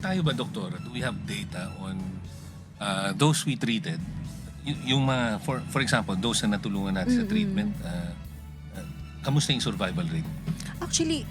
tayo ba, Doktor, do we have data on those we treated? Yung mga, for example, those na natulungan natin sa treatment, kamusta yung survival rate? Actually,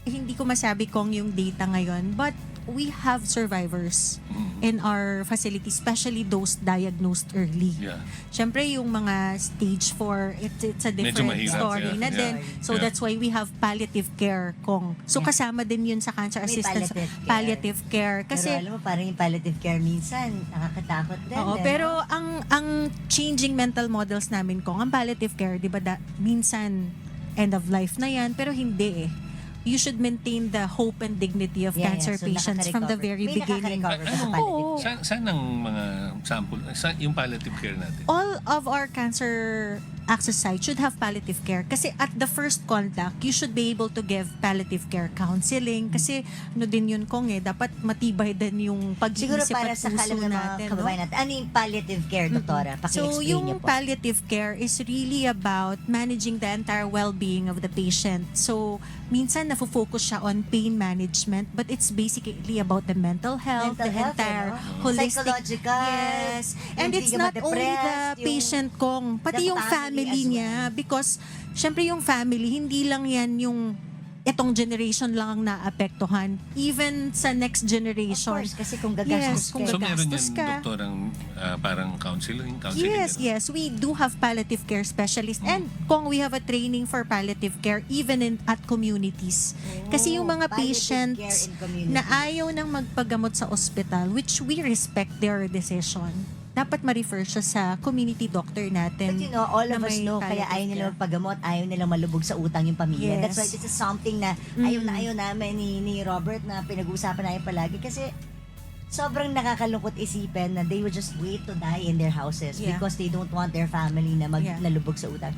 hindi ko masabi kung yung data ngayon, but we have survivors in our facility, especially those diagnosed early. Yeah. Siyempre, yung mga stage 4, it's a different mahirap, story yeah, na yeah. din. So Yeah. that's why we have palliative care, Kong. So kasama din yun sa cancer May assistance. palliative care. Kasi, Pero alam mo, parang yung palliative care minsan, nakakatakot din. oo, eh, pero no? ang changing mental models namin, Kong, ang palliative care, di ba, minsan end of life na yan, pero hindi eh. You should maintain the hope and dignity of cancer So patients from the very May beginning. nakaka-recover ba sa Ano? palliative Oo. care? Saan ang mga sample, yung palliative care natin? All of our cancer access sites should have palliative care. Kasi at the first contact, you should be able to give palliative care counseling. Kasi ano din yun, Kong, dapat matibay din yung Siguro pag-iisip para at sa puso kalam ng mga natin. No? kababayan natin. Ano yung palliative care, Doktora? So, Paki-explain yung niyo po. palliative care is really about managing the entire well-being of the patient. So, minsan nafo-focus siya on pain management, but it's basically about the mental health, Mental the health, entire ano? holistic. Psychological. Yes. And Hindi it's ka not only the ma-depressed, yung patient, Kong, pati the yung family family as well. niya. Because, syempre yung family, hindi lang yan yung itong generation lang ang naapektuhan. Even sa next Of generation. course, kasi kung Yes, gagastos kung ka. So meron gagastos yan, ka. Doktor, ang parang counseling Yes, ganun? yes. We do have palliative care specialists. And kung we have a training for palliative care even at communities. Kasi yung mga Palliative patients care in community. na ayaw nang magpagamot sa ospital, which we respect their decision, dapat ma-refer siya sa community doctor natin. But you know, all of na us may know, kaya palliative ayaw nila care. magpagamot, ayaw nila malubog sa utang yung pamilya. Yes. That's why this is something na ayaw namin ni Robert na pinag-uusapan namin palagi kasi sobrang nakakalungkot isipin na they would just wait to die in their houses Yeah. because they don't want their family na Yeah. nalubog sa utang.